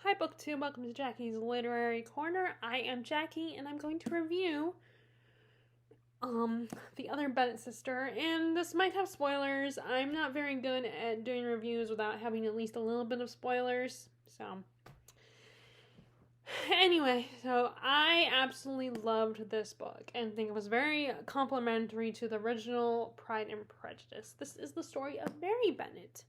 Hi BookTube, welcome to Jackie's Literary Corner. I am Jackie and I'm going to review the other Bennet sister, and this might have spoilers. I'm not very good at doing reviews without having at least a little bit of spoilers. Anyway, I absolutely loved this book and think it was very complimentary to the original Pride and Prejudice. This is the story of Mary Bennet,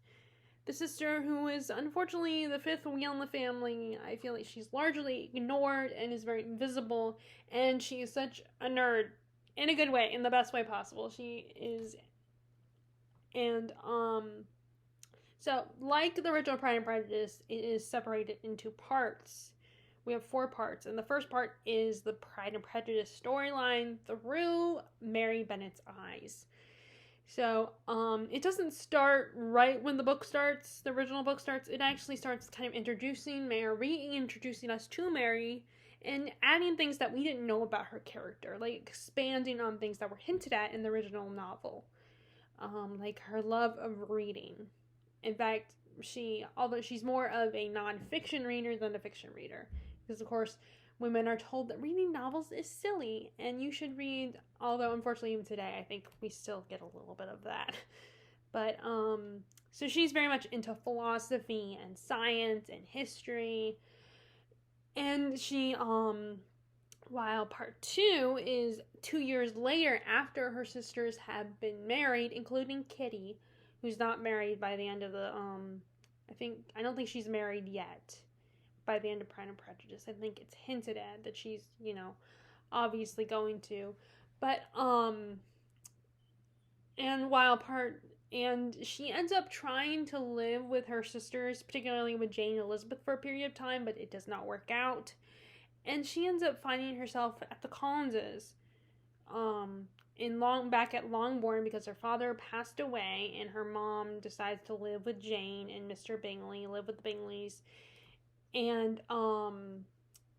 the sister who is unfortunately the fifth wheel in the family. I feel like she's largely ignored and is very invisible, and she is such a nerd in a good way, in the best way possible. She is, and so like the original Pride and Prejudice, it is separated into parts. We have 4 parts, and the first part is the Pride and Prejudice storyline through Mary Bennet's eyes. So, it doesn't start right when the book starts, the original book starts. It actually starts kind of introducing Mary, reintroducing us to Mary, and adding things that we didn't know about her character, like expanding on things that were hinted at in the original novel, like her love of reading. In fact, although she's more of a nonfiction reader than a fiction reader, because of course women are told that reading novels is silly and you should read, although unfortunately even today I think we still get a little bit of that. But so she's very much into philosophy and science and history. And she while part 2 is 2 years later after her sisters have been married, including Kitty, who's not married by the end of the I don't think she's married yet by the end of Pride and Prejudice. I think it's hinted at that she's, obviously going to. But and she ends up trying to live with her sisters, particularly with Jane and Elizabeth, for a period of time, but it does not work out. And she ends up finding herself at the Collinses, back at Longbourn, because her father passed away, and her mom decides to live with Jane and Mr. Bingley, live with the Bingleys. And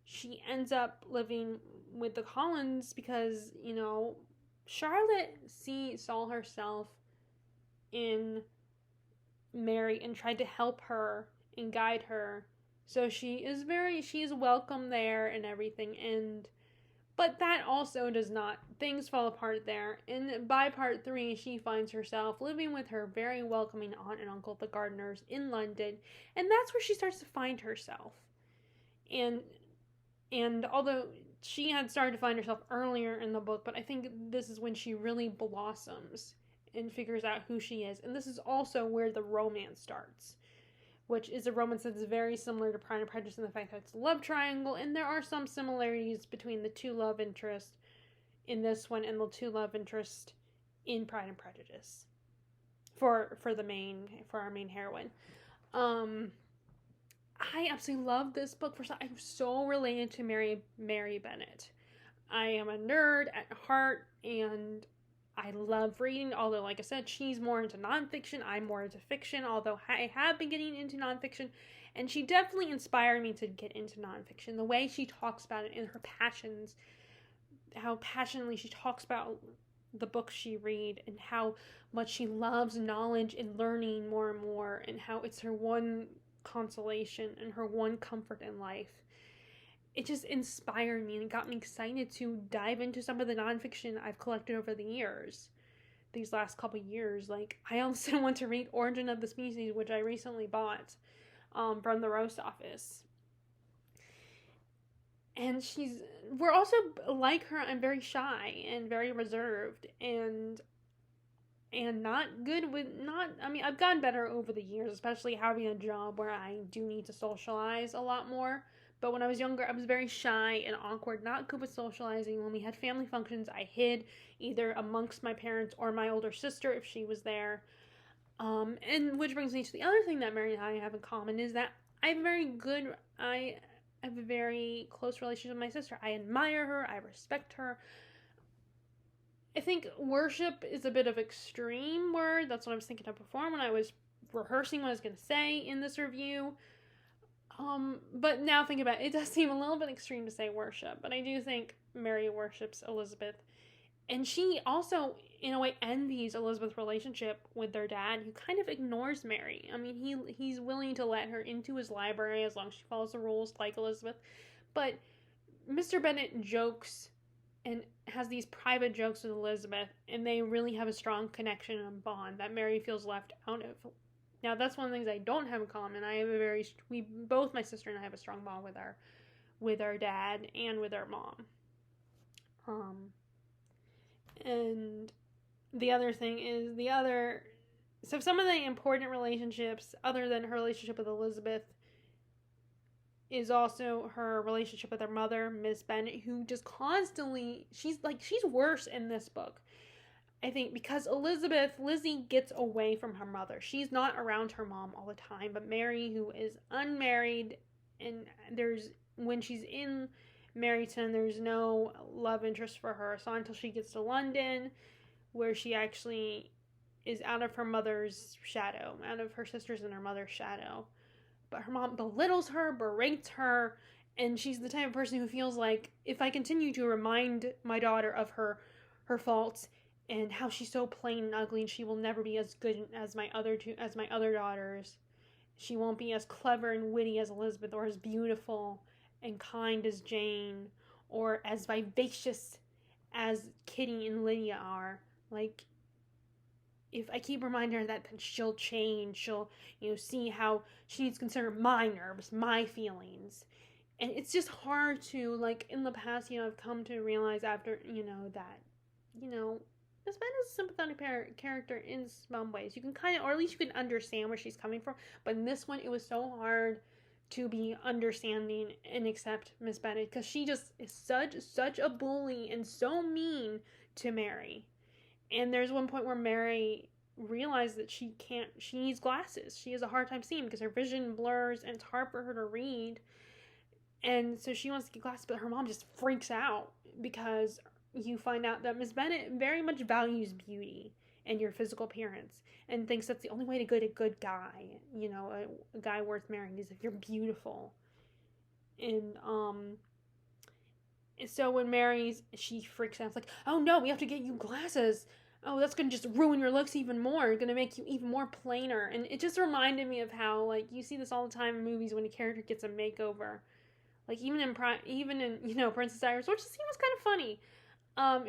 she ends up living with the Collins because, Charlotte saw herself in Mary and tried to help her and guide her. So she is welcome there and everything. But that also things fall apart there. And by part 3, she finds herself living with her very welcoming aunt and uncle, the Gardiners, in London. And that's where she starts to find herself. And although she had started to find herself earlier in the book, but I think this is when she really blossoms and figures out who she is. And this is also where the romance starts, which is a romance that's very similar to Pride and Prejudice in the fact that it's a love triangle, and there are some similarities between the 2 love interests in this one and the 2 love interests in Pride and Prejudice for our main heroine. I absolutely love this book. I'm so related to Mary Bennet. I am a nerd at heart, and I love reading, although, like I said, she's more into nonfiction. I'm more into fiction, although I have been getting into nonfiction, and she definitely inspired me to get into nonfiction. The way she talks about it in her passions, how passionately she talks about the books she reads, and how much she loves knowledge and learning more and more, and how it's her one consolation and her one comfort in life. It just inspired me and got me excited to dive into some of the nonfiction I've collected over the years, these last couple years. Like, I also want to read Origin of the Species, which I recently bought from the Roast Office. And we're also like her. I'm very shy and very reserved and not good with, I've gotten better over the years, especially having a job where I do need to socialize a lot more. But when I was younger, I was very shy and awkward, not good with socializing. When we had family functions, I hid either amongst my parents or my older sister if she was there. And which brings me to the other thing that Mary and I have in common is that I have a very close relationship with my sister. I admire her. I respect her. I think worship is a bit of an extreme word. That's what I was thinking of before when I was rehearsing what I was going to say in this review. But now thinking about it, it does seem a little bit extreme to say worship. But I do think Mary worships Elizabeth. And she also in a way, envies Elizabeth's relationship with their dad, who kind of ignores Mary. I mean, he's willing to let her into his library as long as she follows the rules, like Elizabeth. But Mr. Bennet jokes and has these private jokes with Elizabeth, and they really have a strong connection and bond that Mary feels left out of. Now, that's one of the things I don't have in common. Both my sister and I have a strong bond with our dad and with our mom. And the other thing is so some of the important relationships, other than her relationship with Elizabeth, is also her relationship with her mother, Miss Bennet, who just constantly, she's worse in this book. I think because Lizzie gets away from her mother. She's not around her mom all the time, but Mary, who is unmarried, and when she's in Meryton, there's no love interest for her. So until she gets to London, where she actually is out of her mother's shadow, out of her sister's and her mother's shadow. But her mom belittles her, berates her, and she's the type of person who feels like, if I continue to remind my daughter of her faults and how she's so plain and ugly, and she will never be as good as my other daughters. She won't be as clever and witty as Elizabeth, or as beautiful and kind as Jane, or as vivacious as Kitty and Lydia are. Like, if I keep reminding her that, then she'll change. She'll, see how she needs to consider my nerves, my feelings. And it's just hard to, like, in the past, I've come to realize after, that, Miss Bennet is a sympathetic character in some ways. You can kind of, or at least you can understand where she's coming from. But in this one, it was so hard to be understanding and accept Miss Bennet, because she just is such a bully and so mean to Mary. And there's one point where Mary realized that she needs glasses. She has a hard time seeing because her vision blurs and it's hard for her to read. And so she wants to get glasses, but her mom just freaks out because you find out that Miss Bennet very much values beauty and your physical appearance, and thinks that's the only way to get a good guy, a guy worth marrying, is if you're beautiful. And so when she freaks out. It's like, oh no, we have to get you glasses. Oh, that's going to just ruin your looks even more. It's going to make you even more plainer. And it just reminded me of how, like, you see this all the time in movies when a character gets a makeover. Like, even in Princess Diaries, which seems kind of funny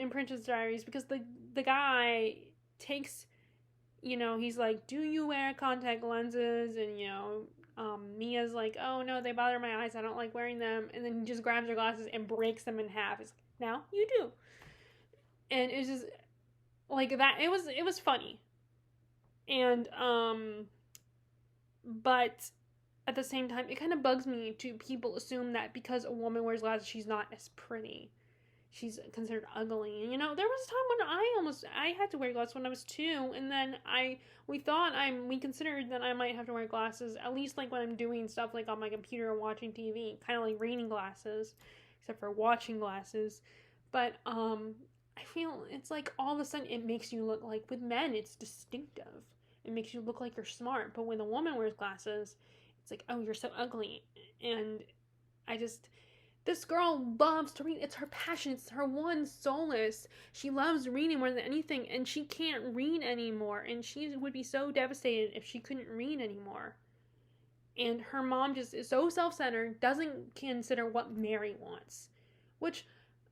in Princess Diaries, because the guy takes, he's like, do you wear contact lenses? And, Mia's like, oh no, they bother my eyes, I don't like wearing them. And then he just grabs her glasses and breaks them in half. It's like, now you do. And it's just like that. It was funny. And but at the same time, it kind of bugs me to people assume that because a woman wears glasses, she's not as pretty. She's considered ugly. And, there was a time when I had to wear glasses when I was 2, and then we considered that I might have to wear glasses, at least, like, when I'm doing stuff, like, on my computer and watching TV, kind of like reading glasses, except for watching glasses. But, I feel it's like all of a sudden it makes you look like, with men, it's distinctive. It makes you look like you're smart. But when a woman wears glasses, it's like, oh, you're so ugly. And this girl loves to read. It's her passion. It's her one solace. She loves reading more than anything, and she can't read anymore. And she would be so devastated if she couldn't read anymore. And her mom just is so self-centered, doesn't consider what Mary wants. Which,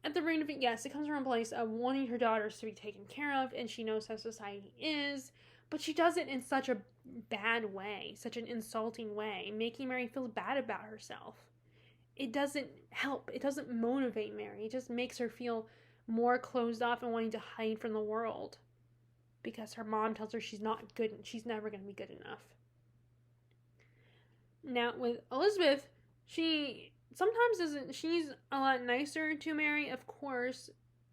at the root of it, yes, it comes from a place of wanting her daughters to be taken care of, and she knows how society is. But she does it in such a bad way, such an insulting way, making Mary feel bad about herself. It doesn't help. It doesn't motivate Mary. It just makes her feel more closed off and wanting to hide from the world. Because her mom tells her she's not good and she's never going to be good enough. Now, with Elizabeth, she's a lot nicer to Mary, of course,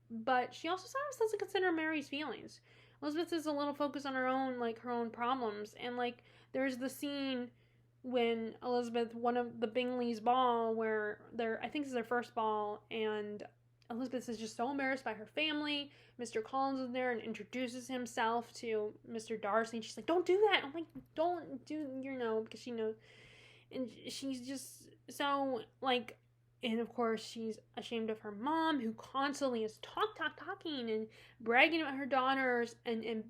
but she also sometimes doesn't consider Mary's feelings. Elizabeth is a little focused on her own problems, and, like, there's the scene when Elizabeth, one of the Bingley's ball, where I think this is their first ball, and Elizabeth is just so embarrassed by her family. Mr. Collins is there and introduces himself to Mr. Darcy, and she's like, don't do that. I'm like, don't do, because she knows. And she's just so, like, And of course, she's ashamed of her mom, who constantly is talking and bragging about her daughters, and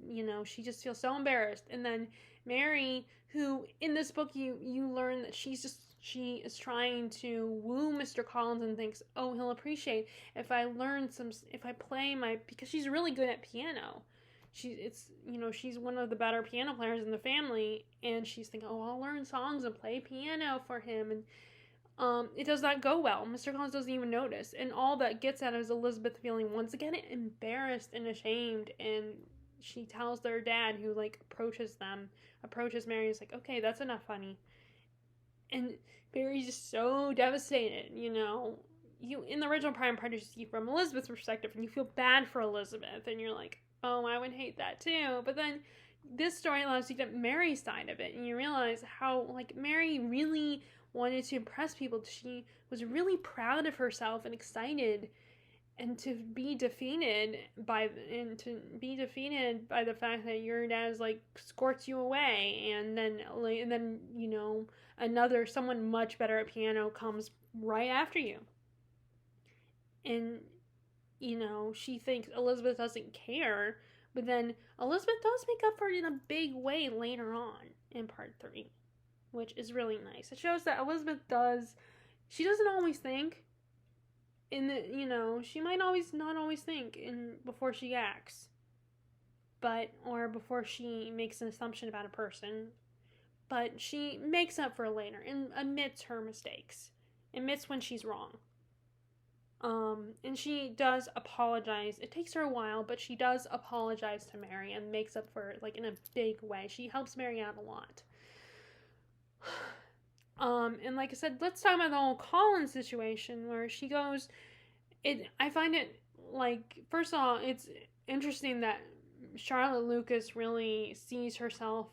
she just feels so embarrassed. And then Mary, who in this book you learn that she is trying to woo Mr. Collins and thinks, oh, he'll appreciate if I play because she's really good at piano. She's one of the better piano players in the family, and she's thinking, oh, I'll learn songs and play piano for him. And it does not go well. Mr. Collins doesn't even notice. And all that gets at is Elizabeth feeling once again embarrassed and ashamed. And she tells their dad, who approaches Mary, is like, okay, that's enough, honey. And Mary's just so devastated, You, in the original Pride and Prejudice, you see from Elizabeth's perspective, and you feel bad for Elizabeth. And you're like, oh, I would hate that too. But then this story allows you to get Mary's side of it. And you realize how, Mary really wanted to impress people. She was really proud of herself and excited, and to be defeated by the fact that your dad's squirts you away, and then someone much better at piano comes right after you, and she thinks Elizabeth doesn't care, but then Elizabeth does make up for it in a big way later on in part 3. Which is really nice. It shows that Elizabeth she doesn't always think she might not always think before she acts, or before she makes an assumption about a person, but she makes up for it later and admits her mistakes, admits when she's wrong. And she does apologize. It takes her a while, but she does apologize to Mary and makes up for it in a big way. She helps Mary out a lot. And like I said, let's talk about the whole Collins situation where she goes. I find it first of all, it's interesting that Charlotte Lucas really sees herself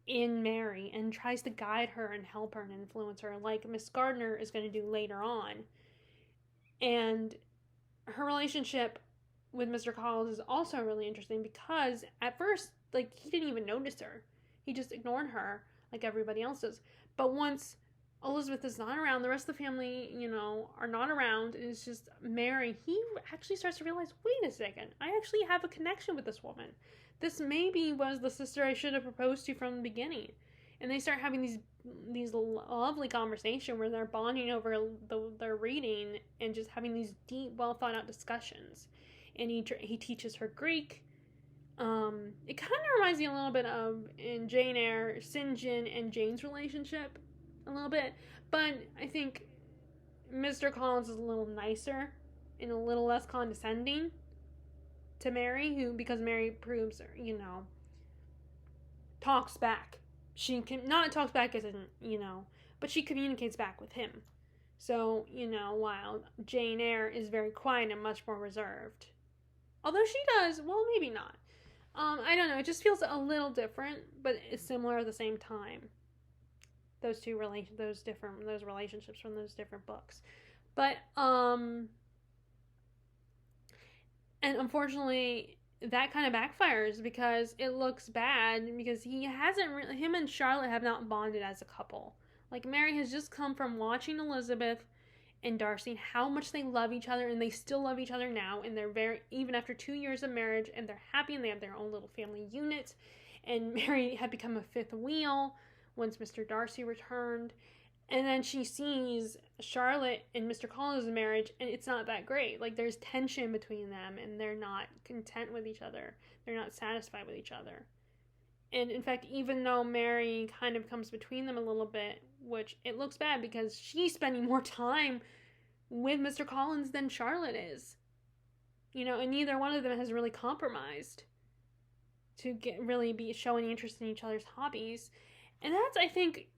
in Mary and tries to guide her and help her and influence her, like Miss Gardner is going to do later on. And her relationship with Mr. Collins is also really interesting because at first, he didn't even notice her. He just ignored her like everybody else does. But once Elizabeth is not around, the rest of the family, are not around, and it's just Mary, he actually starts to realize, wait a second, I actually have a connection with this woman. This maybe was the sister I should have proposed to from the beginning. And they start having these lovely conversations where they're bonding over their reading and just having these deep, well thought out discussions. And he teaches her Greek. It kind of reminds me a little bit of, in Jane Eyre, St. John and Jane's relationship, a little bit, but I think Mr. Collins is a little nicer and a little less condescending to Mary, because Mary proves her, talks back. She can not talks back as in, but she communicates back with him. So, while Jane Eyre is very quiet and much more reserved. Although she does, well, maybe not. I don't know, it just feels a little different, but it's similar at the same time. Those relationships from those different books. But, and unfortunately, that kind of backfires because it looks bad because him and Charlotte have not bonded as a couple. Mary has just come from watching Elizabeth and Darcy, how much they love each other, and they still love each other now, and they're even after 2 years of marriage, and they're happy, and they have their own little family unit, and Mary had become a fifth wheel once Mr. Darcy returned, and then she sees Charlotte and Mr. Collins' marriage, and it's not that great. There's tension between them, and they're not content with each other. They're not satisfied with each other. And in fact, even though Mary kind of comes between them a little bit, which it looks bad because she's spending more time with Mr. Collins than Charlotte is. And neither one of them has really compromised to really be showing interest in each other's hobbies. And that's, I think,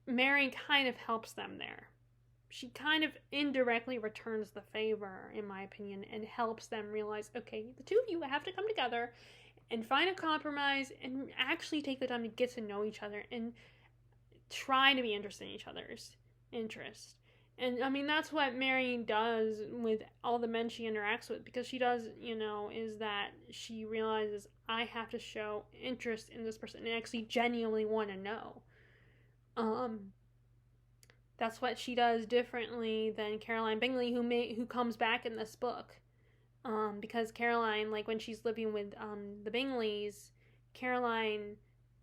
Mary kind of helps them there. She kind of indirectly returns the favor, in my opinion, and helps them realize, okay, the two of you have to come together and find a compromise and actually take the time to get to know each other and try to be interested in each other's interests. And I mean, that's what Mary does with all the men she interacts with, because she does, is that she realizes, I have to show interest in this person and actually genuinely want to know. That's what she does differently than Caroline Bingley, who comes back in this book. Because Caroline, like when she's living with the Bingleys, Caroline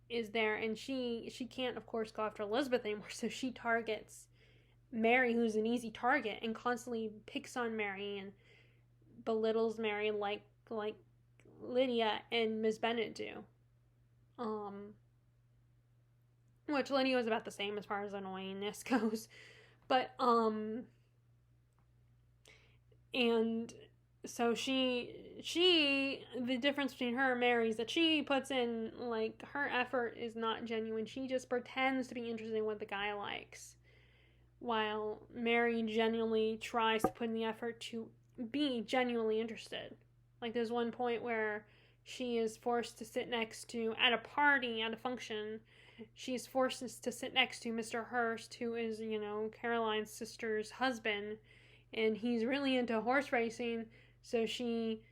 is there, and she can't, of course, go after Elizabeth anymore, so she targets Mary, who's an easy target, and constantly picks on Mary and belittles Mary like Lydia and Miss Bennet do. Which Lydia was about the same as far as annoyingness goes. But, and so the difference between her and Mary is that she puts in, like, her effort is not genuine. She just pretends to be interested in what the guy likes. While Mary genuinely tries to put in the effort to be genuinely interested. Like, there's one point where she is forced to sit next to, at a party, at a function, she's forced to sit next to Mr. Hurst, who is, Caroline's sister's husband, and he's really into horse racing, so she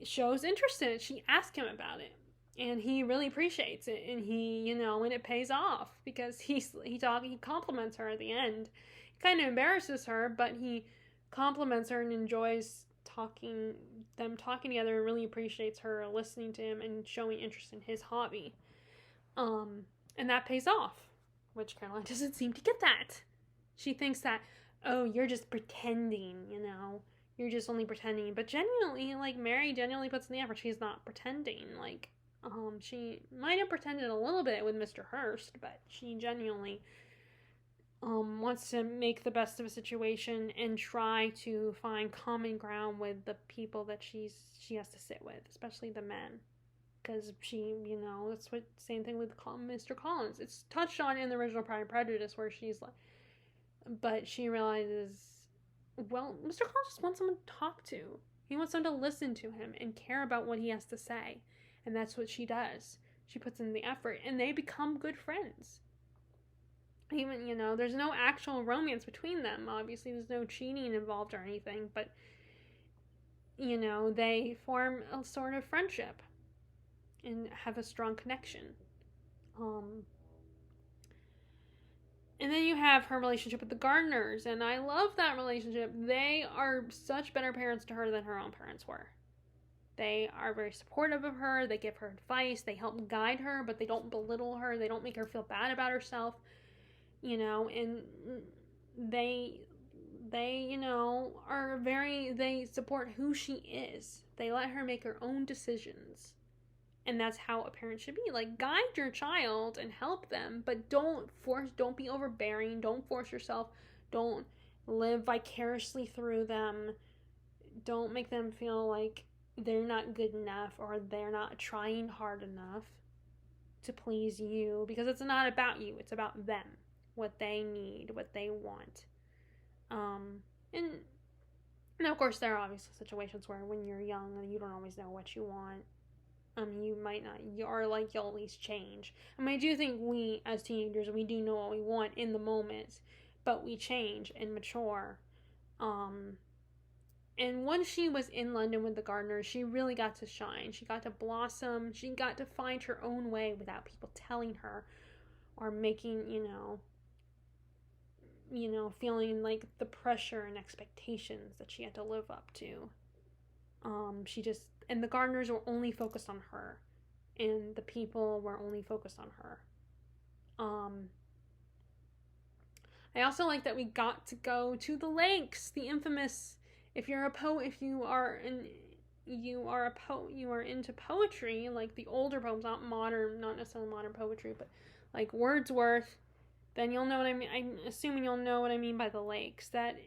shows interest in it. She asks him about it, and he really appreciates it, and and it pays off, because he compliments her at the end. It kind of embarrasses her, but he compliments her and enjoys talking together, and really appreciates her listening to him and showing interest in his hobby. And that pays off, which Caroline doesn't seem to get that. She thinks that, oh, you're just pretending, you're just only pretending. But genuinely, like, Mary genuinely puts in the effort. She's not pretending. Like, she might have pretended a little bit with Mr. Hurst, but she genuinely wants to make the best of a situation and try to find common ground with the people that she has to sit with, especially the men. Because she, that's what, same thing with Mr. Collins. It's touched on in the original Pride and Prejudice, where she's like, but she realizes, well, Mr. Collins just wants someone to talk to. He wants someone to listen to him and care about what he has to say. And that's what she does. She puts in the effort, and they become good friends. Even, there's no actual romance between them. Obviously, there's no cheating involved or anything, but, they form a sort of friendship and have a strong connection. And then you have her relationship with the Gardners, and I love that relationship. They are such better parents to her than her own parents were. They are very supportive of her. They give her advice. They help guide her, but they don't belittle her. They don't make her feel bad about herself. And they they support who she is. They let her make her own decisions. And that's how a parent should be. Like, guide your child and help them, but don't be overbearing. Don't force yourself. Don't live vicariously through them. Don't make them feel like they're not good enough or they're not trying hard enough to please you, because it's not about you. It's about them, what they need, what they want. And of course, there are obviously situations where when you're young, you don't always know what you want. You might not, you'll at least change. I do think we, as teenagers, we do know what we want in the moment, but we change and mature. And once she was in London with the Gardners, she really got to shine. She got to blossom. She got to find her own way without people telling her or making, feeling like the pressure and expectations that she had to live up to. And the Gardners were only focused on her, and the people were only focused on her. I also like that we got to go to the lakes, the infamous, if you are into poetry, like the older poems, not necessarily modern poetry, but like Wordsworth, then you'll know what I mean. I'm assuming you'll know what I mean by the lakes. That,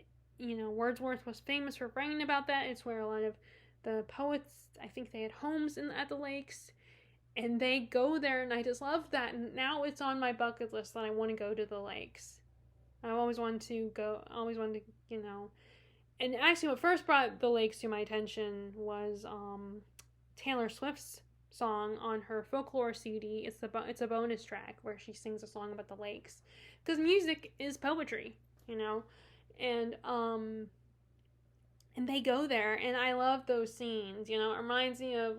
Wordsworth was famous for writing about that. It's where a lot of the poets, I think they had homes at the lakes, and they go there, and I just love that. And now it's on my bucket list that I want to go to the lakes. I've always wanted to go, and actually what first brought the lakes to my attention was Taylor Swift's song on her folklore CD. It's a bonus track where she sings a song about the lakes, because music is poetry, and they go there, and I love those scenes. It reminds me of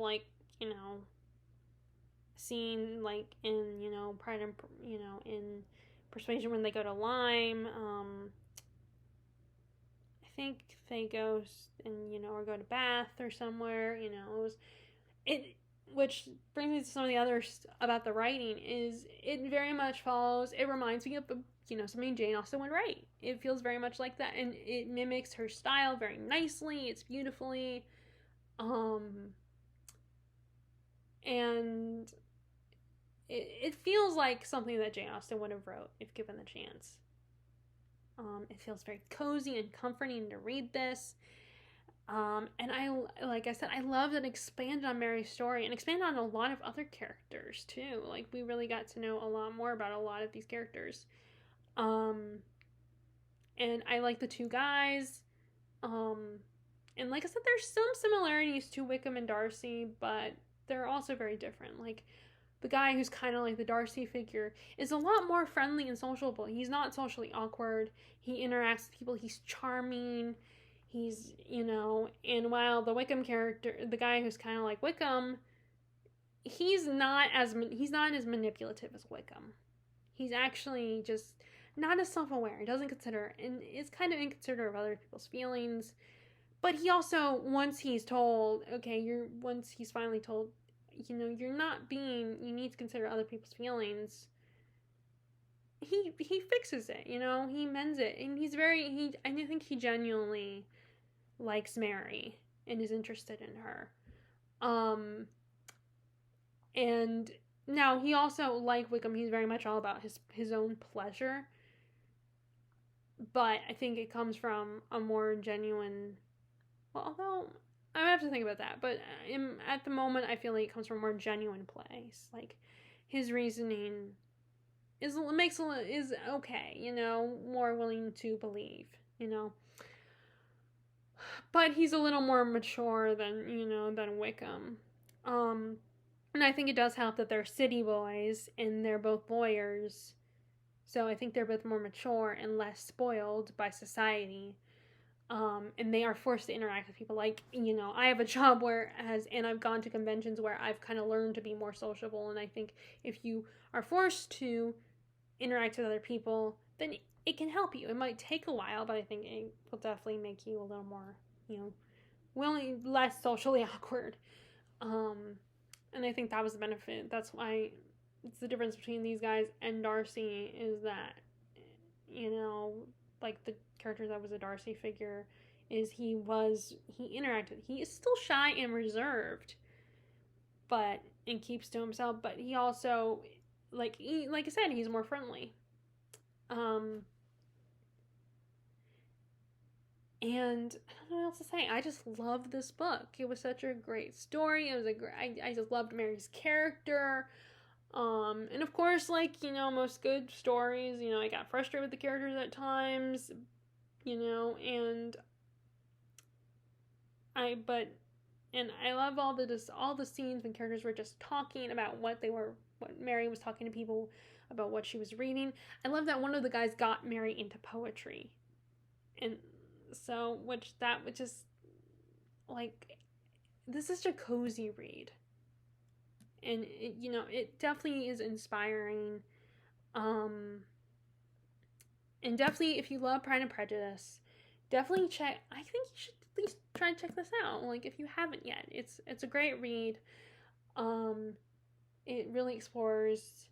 scene like in Pride and persuasion when they go to Lyme. I think they go and, or go to Bath or somewhere, which brings me to some of the others about the writing, is it very much follows, it reminds me of, something Jane Austen would write. It feels very much like that, and it mimics her style very nicely. It's beautifully, and it feels like something that Jane Austen would have wrote if given the chance. It feels very cozy and comforting to read this. And like I said, I love that it expanded on Mary's story and expanded on a lot of other characters too. Like, we really got to know a lot more about a lot of these characters. And I like the two guys. And like I said, there's some similarities to Wickham and Darcy, but they're also very different. Like, the guy who's kind of like the Darcy figure is a lot more friendly and sociable. He's not socially awkward. He interacts with people. He's charming. He's, and while the Wickham character, the guy who's kind of like Wickham, he's not as manipulative as Wickham. He's actually just not as self-aware. He doesn't consider, and is kind of inconsiderate of other people's feelings. But he also, once he's told, once he's finally told, you need to consider other people's feelings, he fixes it, he mends it. And I think he genuinely likes Mary and is interested in her. And now he also, like Wickham, he's very much all about his own pleasure. But I think it comes from a more genuine, although I have to think about that, but at the moment, I feel like it comes from a more genuine place. Like, his reasoning is okay, more willing to believe, But he's a little more mature than Wickham. And I think it does help that they're city boys and they're both lawyers. So I think they're both more mature and less spoiled by society. And they are forced to interact with people. Like, I have a job and I've gone to conventions where I've kind of learned to be more sociable. And I think if you are forced to interact with other people, then it can help you. It might take a while, but I think it will definitely make you a little more, less socially awkward. And I think that was the benefit. That's why it's the difference between these guys and Darcy, is that, like the character that was a Darcy figure, is he interacted. He is still shy and reserved, and keeps to himself, but he also, like I said, he's more friendly. And I don't know what else to say. I just loved this book. It was such a great story. I just loved Mary's character. And of course, like, most good stories, I got frustrated with the characters at times, and I love all the scenes when characters were just talking about what Mary was talking to people about, what she was reading. I love that one of the guys got Mary into poetry. And so, which is, like, this is such a cozy read. And, it definitely is inspiring. And definitely, if you love Pride and Prejudice, definitely check. I think you should at least try and check this out. Like, if you haven't yet, it's a great read. It really explores,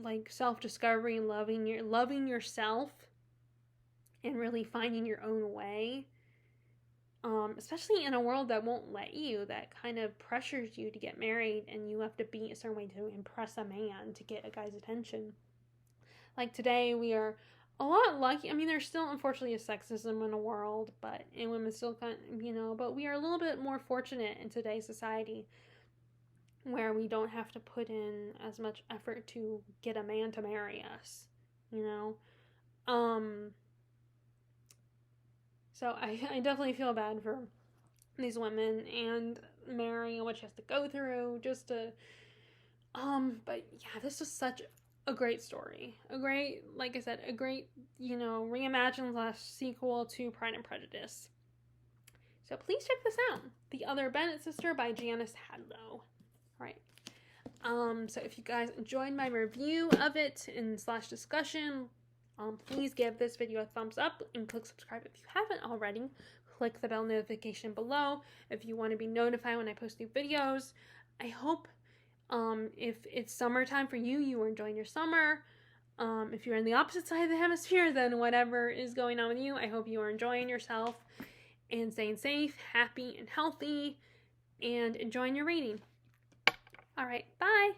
like self-discovery and loving yourself, and really finding your own way. Especially in a world that won't let you, that kind of pressures you to get married, and you have to be a certain way to impress a man to get a guy's attention. Like, today, we are a lot lucky. I mean, there's still, unfortunately, a sexism in the world, and women still but we are a little bit more fortunate in today's society, where we don't have to put in as much effort to get a man to marry us, So I definitely feel bad for these women and Mary and what she has to go through just to, but yeah, this is such a great story. Like I said, a great, reimagined / sequel to Pride and Prejudice. So please check this out. The Other Bennet Sister by Janice Hadlow. All right. So if you guys enjoyed my review of it and / discussion, please give this video a thumbs up and click subscribe if you haven't already. Click the bell notification below if you want to be notified when I post new videos. I hope if it's summertime for you, you are enjoying your summer. If you're in the opposite side of the hemisphere, then whatever is going on with you, I hope you are enjoying yourself and staying safe, happy, and healthy, and enjoying your reading. All right, bye.